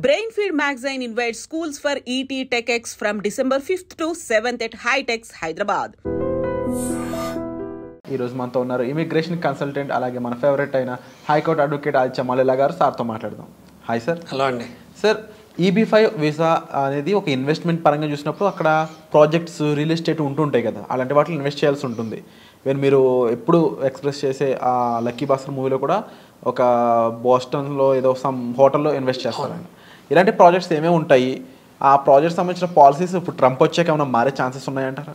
Brainfeed magazine invites schools for ET TechX from December 5th to 7th at Hightex, Hyderabad. ఈ రోజు మనతో ఉన్నారు immigration consultant అలాగే మన ఫేవరెట్ అయిన హైకోర్టు అడ్వకేట్ ఆదిత్య మల్లెల గారు. సార్తో మాట్లాడదాం. Hi sir. హలో అండి. సార్, EB-5 వీసా అనేది ఒక ఇన్వెస్ట్మెంట్ పరంగా చూసినప్పుడు అక్కడ ప్రాజెక్ట్స్ రియల్ ఎస్టేట్ ఉంటుంటాయి కదా, అలాంటి వాటిలో ఇన్వెస్ట్ చేయాల్సి ఉంటుంది. మీరు ఎప్పుడు ఎక్స్ప్రెస్ చేసే ఆ లక్కీ భాస్కర్ మూవీలో కూడా ఒక బోస్టన్లో ఏదో సమ్ హోటల్లో ఇన్వెస్ట్ చేస్తారండి. ఇలాంటి ప్రాజెక్ట్స్ ఏమేమి ఉంటాయి? ఆ ప్రాజెక్ట్స్ సంబంధించిన పాలసీస్ ఇప్పుడు ట్రంప్ వచ్చాక ఏమైనా మారే ఛాన్సెస్ ఉన్నాయంటారా?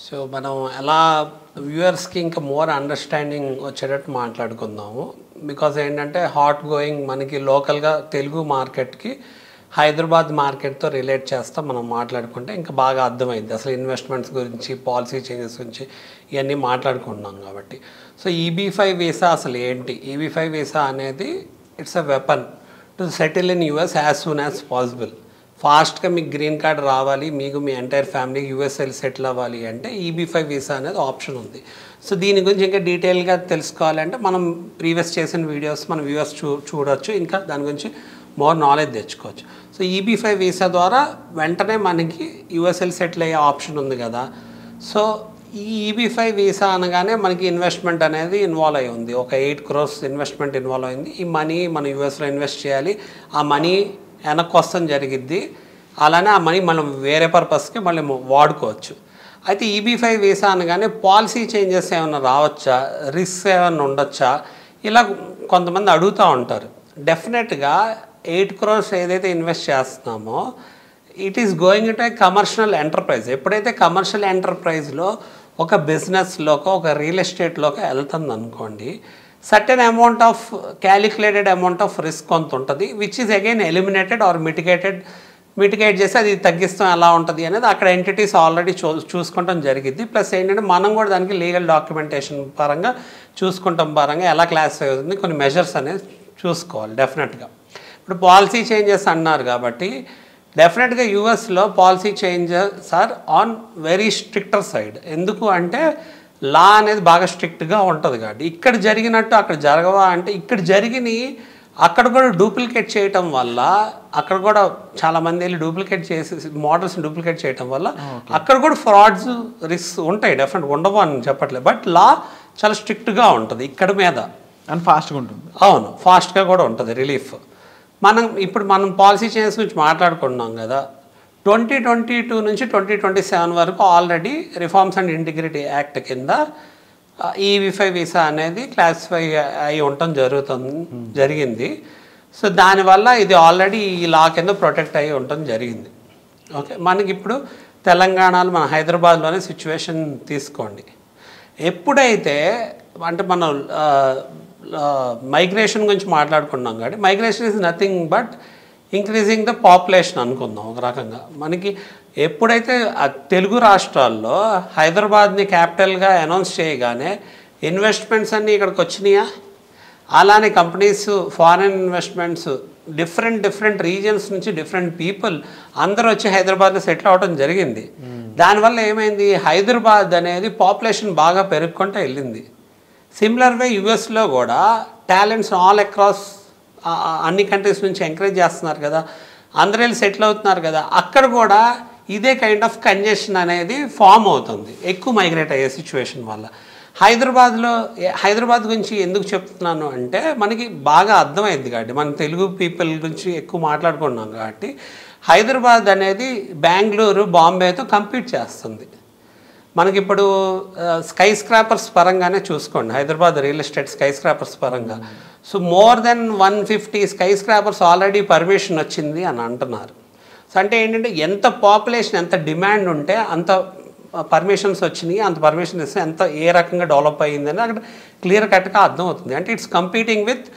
సో మనం ఎలా వ్యూవర్స్కి ఇంకా మోర్ అండర్స్టాండింగ్ వచ్చేటట్టు మాట్లాడుకుందాము. బికాజ్ ఏంటంటే హాట్ గోయింగ్ మనకి లోకల్గా తెలుగు మార్కెట్కి హైదరాబాద్ మార్కెట్తో రిలేట్ చేస్తాం మనం మాట్లాడుకుంటే ఇంకా బాగా అర్థమైంది అసలు ఇన్వెస్ట్మెంట్స్ గురించి, పాలసీ చేంజెస్ గురించి ఇవన్నీ మాట్లాడుకుంటున్నాం కాబట్టి. సో EB-5 వీసా అసలు ఏంటి? EB-5 వీసా అనేది it's a weapon to settle in US as soon as possible. ఫాస్ట్గా మీకు గ్రీన్ కార్డ్ రావాలి, మీకు మీ ఎంటైర్ ఫ్యామిలీ యూఎస్ఎల్ సెటిల్ అవ్వాలి అంటే EB-5 వీసా అనేది ఆప్షన్ ఉంది. సో దీని గురించి ఇంకా డీటెయిల్గా తెలుసుకోవాలంటే మనం ప్రీవియస్ చేసిన వీడియోస్ మన వ్యూవర్స్ చూడొచ్చు, ఇంకా దాని గురించి మోర్ నాలెడ్జ్ తెచ్చుకోవచ్చు. సో EB-5 వీసా ద్వారా వెంటనే మనకి యూఎస్ఎల్ సెటిల్ అయ్యే ఆప్షన్ ఉంది కదా. సో ఈ EB-5 వీసా అనగానే మనకి ఇన్వెస్ట్మెంట్ అనేది ఇన్వాల్వ్ అయి ఉంది. ఒక 8 crores ఇన్వెస్ట్మెంట్ ఇన్వాల్వ్ అయింది. ఈ మనీ మనం యూఎస్లో ఇన్వెస్ట్ చేయాలి, ఆ మనీ వెనక్కి వస్తాం జరిగిద్ది. అలానే ఆ మనీ మనం వేరే పర్పస్కి మళ్ళీ వాడుకోవచ్చు. అయితే EB-5 వీసా అనగానే పాలసీ చేంజెస్ ఏమైనా రావచ్చా, రిస్క్ ఏమైనా ఉండొచ్చా, ఇలా కొంతమంది అడుగుతూ ఉంటారు. డెఫినెట్గా 8 crores ఏదైతే ఇన్వెస్ట్ చేస్తున్నామో it is going to a commercial enterprise. ఎప్పుడైతే కమర్షియల్ ఎంటర్ప్రైజ్లో ఒక బిజినెస్లోకో ఒక రియల్ ఎస్టేట్లోకి వెళ్తుంది అనుకోండి, certain amount of calculated amount of risk కొంత ఉంటుంది, which is again eliminated or mitigate చేసి అది తగ్గిస్తాం ఎలా ఉంటుంది అనేది అక్కడ ఎంటిటీస్ ఆల్రెడీ చూసుకుంటాం జరిగింది. ప్లస్ ఏంటంటే మనం కూడా దానికి లీగల్ డాక్యుమెంటేషన్ పరంగా చూసుకుంటాం పరంగా ఎలా క్లాసిఫై అవుతుంది, కొన్ని మెజర్స్ అనేది చూసుకోవాలి డెఫినెట్గా. ఇప్పుడు పాలసీ చేంజెస్ అన్నారు కాబట్టి డెఫినెట్గా యూఎస్లో policy changes are on very stricter side. ఎందుకు అంటే లా అనేది బాగా స్ట్రిక్ట్గా ఉంటుంది కాబట్టి ఇక్కడ జరిగినట్టు అక్కడ జరగవా అంటే ఇక్కడ జరిగినాయి అక్కడ కూడా డూప్లికేట్ చేయటం వల్ల, అక్కడ కూడా చాలామంది వెళ్ళి డూప్లికేట్ చేసి మోడల్స్ని డూప్లికేట్ చేయటం వల్ల అక్కడ కూడా ఫ్రాడ్స్ రిస్క్ ఉంటాయి. డెఫినెట్గా ఉండవు అని చెప్పట్లేదు, బట్ లా చాలా స్ట్రిక్ట్గా ఉంటుంది ఇక్కడ మీద అండ్ ఫాస్ట్గా ఉంటుంది. అవును, ఫాస్ట్గా కూడా ఉంటుంది రిలీఫ్. ఇప్పుడు మనం పాలసీ చేంజెస్ గురించి మాట్లాడుకుంటున్నాం కదా. 2022 నుంచి 2027 వరకు already reforms and integrity act కింద EB-5 వీసా అనేది క్లాసిఫై అయి ఉండటం జరిగింది. సో దానివల్ల ఇది ఆల్రెడీ ఈ లా కింద ప్రొటెక్ట్ అయ్యి ఉండటం జరిగింది. ఓకే, మనకి ఇప్పుడు తెలంగాణలో మన హైదరాబాద్లోనే సిచ్యువేషన్ తీసుకోండి. ఎప్పుడైతే అంటే మనం మైగ్రేషన్ గురించి మాట్లాడుకున్నాం కాబట్టి migration is nothing but increasing the population అనుకుందాం ఒక రకంగా. మనకి ఎప్పుడైతే తెలుగు రాష్ట్రాల్లో హైదరాబాద్ని క్యాపిటల్గా అనౌన్స్ చేయగానే ఇన్వెస్ట్మెంట్స్ అన్నీ ఇక్కడికి వచ్చినాయా, అలానే companies foreign investments different regions నుంచి డిఫరెంట్ పీపుల్ అందరూ వచ్చి హైదరాబాద్లో సెటిల్ అవ్వడం జరిగింది. దానివల్ల ఏమైంది, హైదరాబాద్ అనేది పాపులేషన్ బాగా పెరుగుకుంటూ వెళ్ళింది. సిమిలర్ వే యూఎస్లో కూడా టాలెంట్స్ ఆల్ అక్రాస్ అన్ని కంట్రీస్ నుంచి ఎంకరేజ్ చేస్తున్నారు కదా, అందరూ వెళ్ళి సెటిల్ అవుతున్నారు కదా. అక్కడ కూడా ఇదే కైండ్ ఆఫ్ కంజెషన్ అనేది ఫామ్ అవుతుంది ఎక్కువ మైగ్రేట్ అయ్యే సిచ్యువేషన్ వల్ల. హైదరాబాద్ గురించి ఎందుకు చెప్తున్నాను అంటే మనకి బాగా అర్థమైంది కాబట్టి, మన తెలుగు పీపుల్ గురించి ఎక్కువ మాట్లాడుకున్నాం కాబట్టి, హైదరాబాద్ అనేది బెంగళూరు, బాంబేతో కంపీట్ చేస్తుంది. మనకిప్పుడు స్కై స్క్రాపర్స్ పరంగానే చూసుకోండి, Hyderabad real estate skyscrapers పరంగా. So more than 150 skyscrapers already permission వచ్చింది అని అంటున్నారు. సో అంటే ఏంటంటే ఎంత పాపులేషన్, ఎంత డిమాండ్ ఉంటే అంత పర్మిషన్స్ వచ్చినాయి, అంత పర్మిషన్ ఇస్తే ఎంత ఏ రకంగా డెవలప్ అయ్యిందని అక్కడ క్లియర్ కట్గా అర్థమవుతుంది. అంటే it's competing with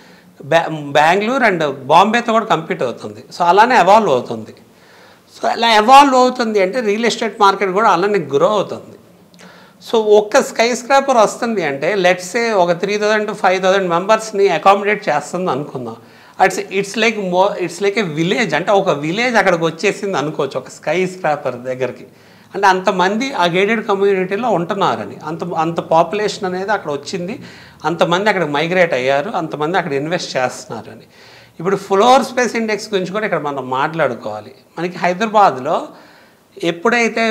Bengaluru and బాంబేతో కూడా కంపీట్ అవుతుంది. సో అలానే ఎవాల్వ్ అవుతుంది. సో అలా ఎవాల్వ్ అవుతుంది అంటే రియల్ ఎస్టేట్ మార్కెట్ కూడా అలానే గ్రో అవుతుంది. సో ఒక్క స్కై స్క్రాపర్ వస్తుంది అంటే లెట్స్ సే ఒక 3,000 to 5,000 మెంబర్స్ని అకామిడేట్ చేస్తుంది అనుకుందాం. It's like A village. అంటే ఒక విలేజ్ అక్కడికి వచ్చేసింది అనుకోవచ్చు ఒక స్కై స్క్రాపర్ దగ్గరికి. అంటే అంతమంది ఆ గేటెడ్ కమ్యూనిటీలో ఉంటున్నారని, అంత పాపులేషన్ అనేది అక్కడ వచ్చింది, అంతమంది అక్కడ మైగ్రేట్ అయ్యారు, అంతమంది అక్కడ ఇన్వెస్ట్ చేస్తున్నారని. ఇప్పుడు ఫ్లోర్ స్పేస్ ఇండెక్స్ గురించి కూడా ఇక్కడ మనం మాట్లాడుకోవాలి. మనకి హైదరాబాద్లో ఎప్పుడైతే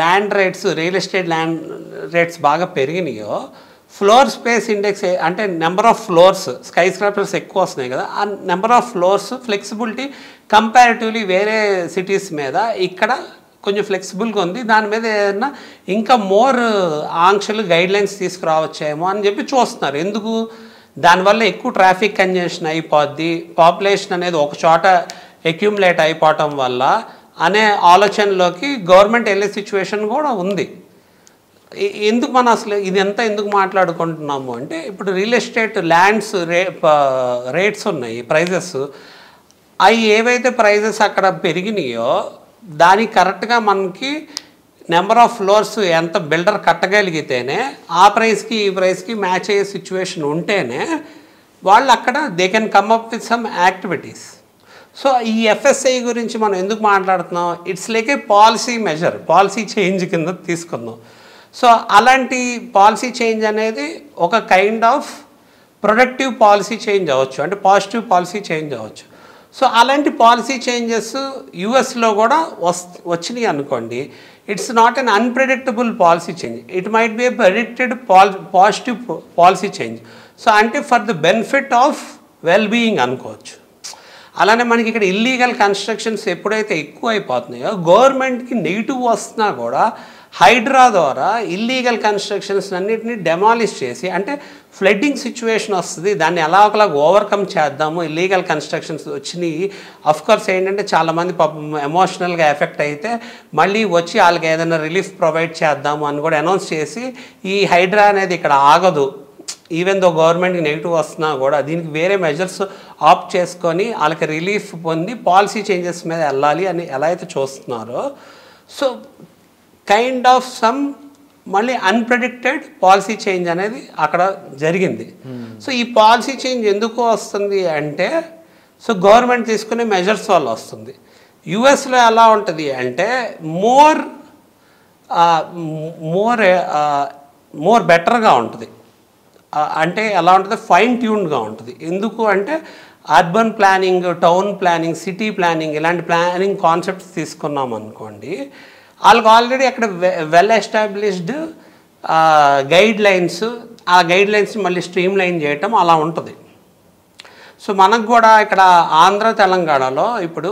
land rates, real estate land rates బాగా పెరిగినాయో, ఫ్లోర్ స్పేస్ ఇండెక్స్ అంటే number of floors, sky scrapers ఎక్కువ వస్తున్నాయి కదా, ఆ number of floors flexibility comparatively వేరే సిటీస్ మీద ఇక్కడ కొంచెం ఫ్లెక్సిబుల్గా ఉంది. దాని మీద ఏదైనా ఇంకా మోర్ ఆంక్షలు గైడ్లైన్స్ తీసుకురావచ్చేమో అని చెప్పి చూస్తున్నారు. ఎందుకు? దానివల్ల ఎక్కువ ట్రాఫిక్ కంజెషన్ అయిపోద్ది, పాపులేషన్ అనేది ఒక చోట అక్యూములేట్ అయిపోవటం వల్ల అనే ఆలోచనలోకి గవర్నమెంట్ వెళ్ళే సిచ్యువేషన్ కూడా ఉంది. ఎందుకు మనం అసలు ఇదంతా ఎందుకు మాట్లాడుకుంటున్నాము అంటే, ఇప్పుడు రియల్ ఎస్టేట్ ల్యాండ్స్ రేట్స్ ఉన్నాయి, ప్రైజెస్, అవి ఏవైతే ప్రైజెస్ అక్కడ పెరిగినాయో దానికి కరెక్ట్గా మనకి నెంబర్ ఆఫ్ ఫ్లోర్స్ ఎంత బిల్డర్ కట్టగలిగితేనే ఆ ప్రైస్కి ఈ ప్రైస్కి మ్యాచ్ అయ్యే సిచ్యువేషన్ ఉంటేనే వాళ్ళు అక్కడ they can come up with some activities. So ఈ ఎఫ్ఎస్ఐ గురించి మనం ఎందుకు మాట్లాడుతున్నాం? It's like A policy measure, policy change కింద తీసుకుందాం. సో అలాంటి పాలసీ చేంజ్ అనేది ఒక kind of productive policy change అవ్వచ్చు, అంటే పాజిటివ్ పాలసీ చేంజ్ అవ్వచ్చు. సో అలాంటి పాలసీ చేంజెస్ యుఎస్లో కూడా వచ్చినాయి అనుకోండి, it's not an unpredictable policy change, it might be A predicted positive policy change. So అంటే for the benefit of well being అనుకోవచ్చు. అలానే మనకి ఇక్కడ ఇల్లీగల్ కన్స్ట్రక్షన్స్ ఎప్పుడైతే ఎక్కువ అయిపోతున్నాయో, గవర్నమెంట్కి నెగిటివ్ వస్తున్నా కూడా హైడ్రా ద్వారా ఇల్లీగల్ కన్స్ట్రక్షన్స్ అన్నిటిని డెమాలిష్ చేసి, అంటే ఫ్లడ్డింగ్ సిచ్యువేషన్ వస్తుంది, దాన్ని ఎలా ఒకలాగా ఓవర్కమ్ చేద్దాము, ఇల్లీగల్ కన్స్ట్రక్షన్స్ వచ్చినాయి. అఫ్కోర్స్ ఏంటంటే చాలామంది పాపం ఎమోషనల్గా ఎఫెక్ట్ అయితే మళ్ళీ వచ్చి వాళ్ళకి ఏదైనా రిలీఫ్ ప్రొవైడ్ చేద్దాము అని కూడా అనౌన్స్ చేసి, ఈ హైడ్రా అనేది ఇక్కడ ఆగదు, ఈవెన్ దో గవర్నమెంట్కి నెగిటివ్ వస్తున్నా కూడా దీనికి వేరే మెజర్స్ ఆప్ట్ చేసుకొని వాళ్ళకి రిలీఫ్ పొంది పాలసీ చేంజెస్ మీద వెళ్ళాలి అని ఎలా అయితే చూస్తున్నారో, సో కైండ్ ఆఫ్ సమ్ మళ్ళీ అన్ప్రెడిక్టెడ్ పాలసీ చేంజ్ అనేది అక్కడ జరిగింది. సో ఈ పాలసీ చేంజ్ ఎందుకు వస్తుంది అంటే, సో గవర్నమెంట్ తీసుకునే మెజర్స్ వల్ల వస్తుంది. యుఎస్లో ఎలా ఉంటుంది అంటే మోర్ బెటర్గా ఉంటుంది. అంటే ఎలా ఉంటుంది, ఫైన్ ట్యూన్డ్గా ఉంటుంది. ఎందుకు అంటే urban planning, town planning, city planning, ఇలాంటి ప్లానింగ్ కాన్సెప్ట్స్ తీసుకున్నాం అనుకోండి, వాళ్ళకి ఆల్రెడీ అక్కడ వెల్ ఎస్టాబ్లిష్డ్ గైడ్ లైన్స్, ఆ గైడ్ లైన్స్ని మళ్ళీ స్ట్రీమ్ లైన్ చేయటం అలా ఉంటుంది. సో మనకు కూడా ఇక్కడ ఆంధ్ర తెలంగాణలో ఇప్పుడు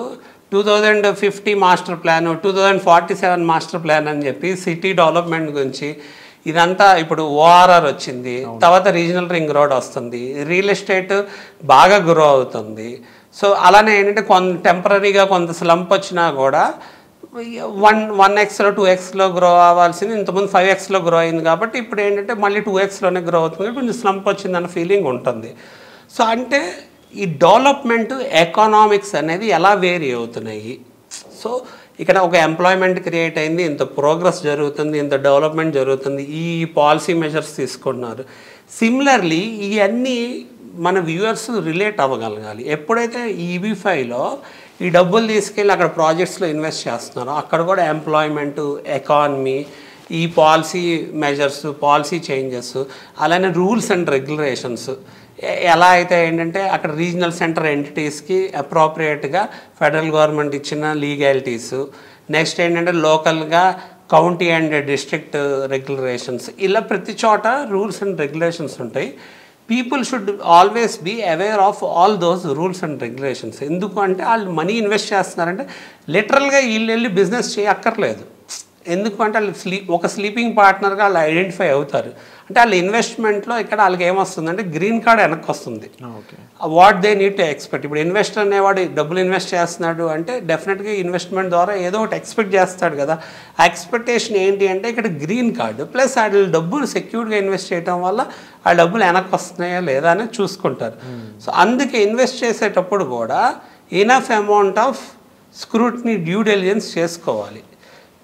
2050 మాస్టర్ ప్లాన్, 2047 మాస్టర్ ప్లాన్ అని చెప్పి సిటీ డెవలప్మెంట్ గురించి ఇదంతా ఇప్పుడు ఓఆర్ఆర్ వచ్చింది, తర్వాత రీజనల్ రింగ్ రోడ్ వస్తుంది, రియల్ ఎస్టేట్ బాగా గ్రో అవుతుంది. సో అలానే ఏంటంటే టెంపరీగా కొంత స్లంప్ వచ్చినా కూడా 1x 2xలో గ్రో అవ్వాల్సింది ఇంతకుముందు 5xలో గ్రో అయింది, కాబట్టి ఇప్పుడు ఏంటంటే మళ్ళీ 2xలోనే గ్రో అవుతుంది, కొంచెం స్లంప్ వచ్చిందన్న ఫీలింగ్ ఉంటుంది. సో అంటే ఈ డెవలప్మెంట్ ఎకనామిక్స్ అనేది ఎలా వేరీ అవుతున్నాయి. సో ఇక్కడ ఒక ఎంప్లాయ్మెంట్ క్రియేట్ అయింది, ఇంత ప్రోగ్రెస్ జరుగుతుంది, ఇంత డెవలప్మెంట్ జరుగుతుంది, ఈ పాలసీ మెజర్స్ తీసుకుంటున్నారు. సిమిలర్లీ ఇవన్నీ మన వ్యూవర్స్ రిలేట్ అవ్వగలగాలి. ఎప్పుడైతే EB5లో ఈ డబ్బులు తీసుకెళ్ళి అక్కడ ప్రాజెక్ట్స్లో ఇన్వెస్ట్ చేస్తున్నారో, అక్కడ కూడా ఎంప్లాయ్మెంటు, ఎకానమీ, ఈ పాలసీ మెజర్స్, పాలసీ చేంజెస్, అలానే రూల్స్ అండ్ రెగ్యులేషన్స్ ఎలా అయితే ఏంటంటే అక్కడ రీజనల్ సెంటర్ ఎంటిటీస్కి అప్రోప్రియేట్గా ఫెడరల్ గవర్నమెంట్ ఇచ్చిన లీగాలిటీస్, నెక్స్ట్ ఏంటంటే లోకల్గా కౌంటీ అండ్ డిస్ట్రిక్ట్ రెగ్యులేషన్స్, ఇలా ప్రతి చోట రూల్స్ అండ్ రెగ్యులేషన్స్ ఉంటాయి. People should always be aware of all those rules and regulations. ఎందుకు అంటే వాళ్ళు మనీ ఇన్వెస్ట్ చేస్తున్నారంటే లిటరల్గా వీళ్ళు వెళ్ళి బిజినెస్ చేయక్కర్లేదు. ఎందుకు అంటే వాళ్ళు ఒక స్లీపింగ్ పార్ట్నర్గా వాళ్ళు ఐడెంటిఫై అవుతారు. అంటే వాళ్ళ ఇన్వెస్ట్మెంట్లో ఇక్కడ వాళ్ళకి ఏమొస్తుందంటే గ్రీన్ కార్డ్ వెనక్కి వస్తుంది. What they need to expect. ఇప్పుడు ఇన్వెస్టర్ అనేవాడు డబ్బులు ఇన్వెస్ట్ చేస్తున్నాడు అంటే డెఫినెట్గా ఇన్వెస్ట్మెంట్ ద్వారా ఏదో ఒకటి ఎక్స్పెక్ట్ చేస్తాడు కదా. ఆ ఎక్స్పెక్టేషన్ ఏంటి అంటే ఇక్కడ గ్రీన్ కార్డు ప్లస్ వాళ్ళు డబ్బులు సెక్యూర్డ్గా ఇన్వెస్ట్ చేయడం వల్ల ఆ డబ్బులు వెనక్కి వస్తున్నాయా లేదా అనేది చూసుకుంటారు. సో అందుకే ఇన్వెస్ట్ చేసేటప్పుడు కూడా enough amount of scrutiny, due diligence చేసుకోవాలి.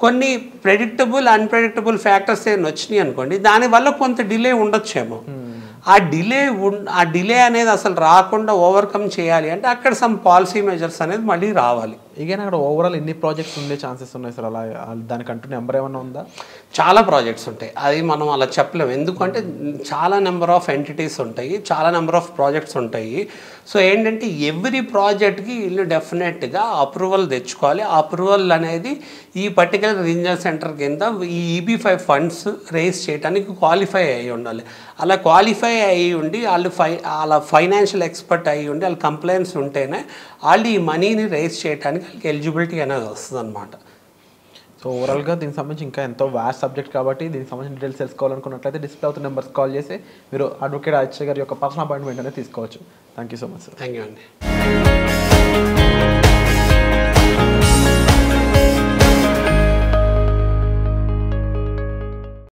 కొన్ని ప్రెడిక్టబుల్, అన్ప్రెడిక్టబుల్ ఫ్యాక్టర్స్ ఏమైనా వచ్చినాయి అనుకోండి, దానివల్ల కొంత డిలే ఉండొచ్చేమో. ఆ డిలే అనేది అసలు రాకుండా ఓవర్కమ్ చేయాలి అంటే అక్కడ సమ్ పాలసీ మెజర్స్ అనేది మళ్ళీ రావాలి. ఈగైనా అక్కడ ఓవరాల్ ఎన్ని ప్రాజెక్ట్స్ ఉండే ఛాన్సెస్ ఉన్నాయి సార్? అలా దానికంటూ నెంబర్ ఏమైనా ఉందా? చాలా ప్రాజెక్ట్స్ ఉంటాయి, అది మనం అలా చెప్పలేము. ఎందుకంటే చాలా నెంబర్ ఆఫ్ ఎంటిటీస్ ఉంటాయి, చాలా నెంబర్ ఆఫ్ ప్రాజెక్ట్స్ ఉంటాయి. సో ఏంటంటే ఎవ్రీ ప్రాజెక్ట్కి వీళ్ళు డెఫినెట్గా అప్రూవల్ తెచ్చుకోవాలి. ఆ అప్రూవల్ అనేది ఈ పర్టికులర్ రీజనల్ సెంటర్ కింద ఈ EB5 ఫండ్స్ రేస్ చేయడానికి క్వాలిఫై అయ్యి ఉండాలి. అలా క్వాలిఫై అయ్యి ఉండి వాళ్ళు వాళ్ళ ఫైనాన్షియల్ ఎక్స్పర్ట్ అయ్యి ఉండి వాళ్ళ కంప్లైంట్స్ ఉంటేనే వాళ్ళు ఈ మనీని రేస్ చేయడానికి వాళ్ళకి ఎలిజిబిలిటీ అనేది వస్తుంది అనమాట. సో ఓవరాల్గా దీనికి సంబంధించి ఇంకా ఎంతో వాస్ట్ సబ్జెక్ట్ కాబట్టి దీనికి సంబంధించిన డీటెయిల్స్ తెలుసుకోవాలనుకున్నట్లయితే డిస్ప్లే అవుతున్న నెంబర్స్ కాల్ చేసి మీరు అడ్వకేట్ ఆదిత్య గారి యొక్క పర్సనల్ అపాయింట్మెంట్ అనేది తీసుకోవచ్చు. Thank you so much sir. Thank you అండి.